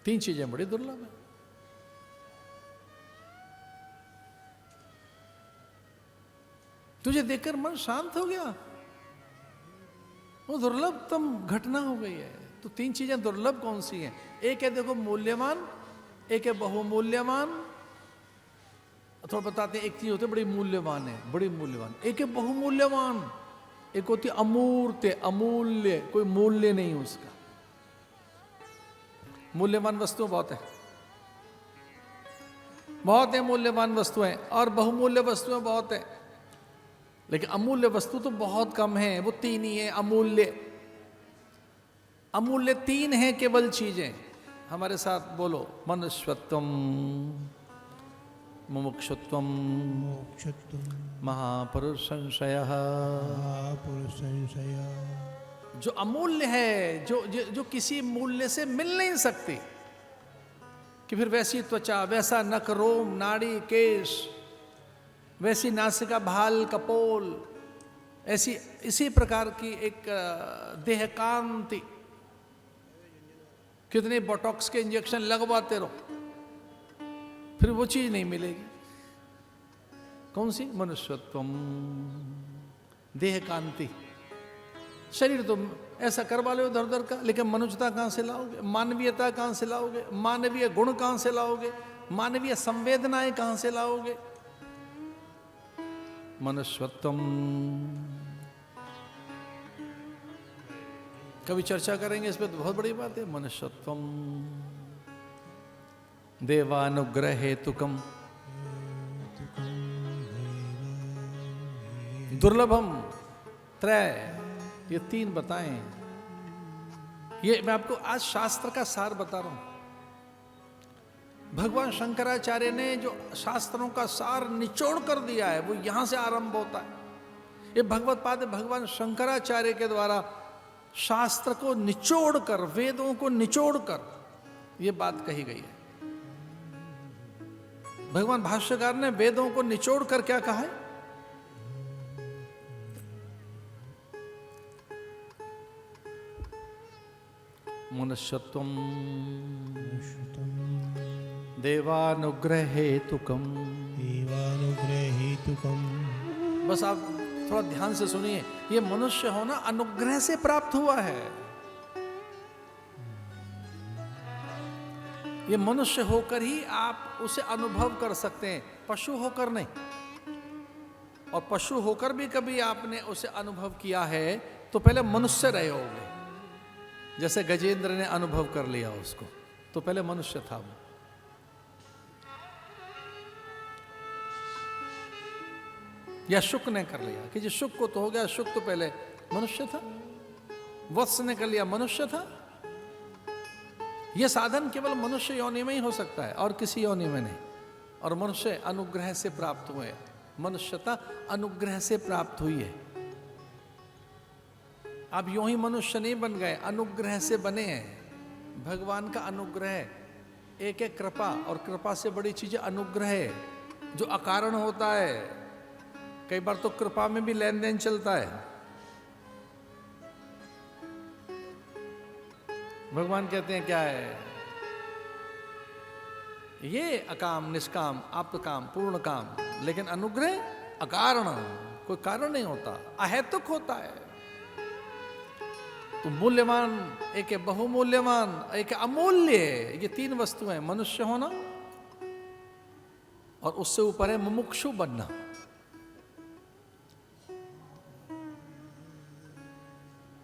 तीन चीजें बड़ी दुर्लभ है। तुझे देखकर मन शांत हो गया, वो दुर्लभतम घटना हो गई है। तो तीन चीजें दुर्लभ कौन सी हैं? एक है देखो मूल्यवान, एक है बहुमूल्यमान। थोड़ा बताते हैं, एक चीज होती है बड़ी मूल्यवान है, बड़ी मूल्यवान, एक है बहुमूल्यवान, एक होती अमूर्त, अमूल्य, कोई मूल्य नहीं उसका। मूल्यवान वस्तुएं बहुत है, बहुत है मूल्यवान वस्तुएं, और बहुमूल्य वस्तुएं बहुत है, लेकिन अमूल्य वस्तु तो बहुत कम है। वो तीन ही है अमूल्य। अमूल्य तीन है केवल चीजें। हमारे साथ बोलो, मनुष्यत्वम, मुमुक्षुत्वम, महापुरुष संशयः। जो अमूल्य है, जो किसी मूल्य से मिल नहीं सकती, कि फिर वैसी त्वचा, वैसा नख, रोम, नाड़ी, केश, वैसी नासिका, भाल, कपोल, ऐसी इसी प्रकार की एक देह कांति। कितने बोटॉक्स के इंजेक्शन लगवाते रहो, फिर वो चीज नहीं मिलेगी। कौन सी? मनुष्यत्वम, देह कांति। शरीर तो ऐसा करवा लो उधर उधर का, लेकिन मनुष्यता कहां से लाओगे? मानवीयता कहां से लाओगे? मानवीय गुण कहां से लाओगे? मानवीय संवेदनाएं कहां से लाओगे? मनुष्यत्वम। कभी चर्चा करेंगे इस पे, तो बहुत बड़ी बात है। मनुष्यत्वम देवानुग्रह हेतुकम दुर्लभम त्रय, ये तीन बताएं। ये मैं आपको आज शास्त्र का सार बता रहा हूं। भगवान शंकराचार्य ने जो शास्त्रों का सार निचोड़ कर दिया है, वो यहां से आरंभ होता है। ये भगवत पाद भगवान शंकराचार्य के द्वारा शास्त्र को निचोड़ कर, वेदों को निचोड़ कर ये बात कही गई है। भगवान भाष्यकार ने वेदों को निचोड़ कर क्या कहा है? मनुष्यत्वम देवानुग्रह हेतुकम, देवानुग्रह हेतुकम। बस आप थोड़ा ध्यान से सुनिए, ये मनुष्य होना अनुग्रह से प्राप्त हुआ है। ये मनुष्य होकर ही आप उसे अनुभव कर सकते हैं, पशु होकर नहीं। और पशु होकर भी कभी आपने उसे अनुभव किया है तो पहले मनुष्य रहे होंगे। जैसे गजेंद्र ने अनुभव कर लिया उसको, तो पहले मनुष्य था वो। या शुक ने कर लिया कि जो शुक को तो हो गया, शुक तो पहले मनुष्य था। वत्स ने कर लिया, मनुष्य था। यह साधन केवल मनुष्य योनि में ही हो सकता है और किसी योनि में नहीं। और मनुष्य अनुग्रह से प्राप्त हुए, मनुष्यता अनुग्रह से प्राप्त हुई है। आप यूं ही मनुष्य नहीं बन गए, अनुग्रह से बने हैं। भगवान का अनुग्रह एक है कृपा, और कृपा से बड़ी चीज अनुग्रह है, जो अकारण होता है। कई बार तो कृपा में भी लेन देन चलता है। भगवान कहते हैं क्या है? ये अकाम, निष्काम, आप्त काम, पूर्ण काम, लेकिन अनुग्रह अकारण, कोई कारण नहीं होता, अहेतुक होता है। तो मूल्यवान एक है, बहुमूल्यवान एक है, अमूल्य। ये तीन वस्तुएं, मनुष्य होना और उससे ऊपर है मुमुक्षु बनना।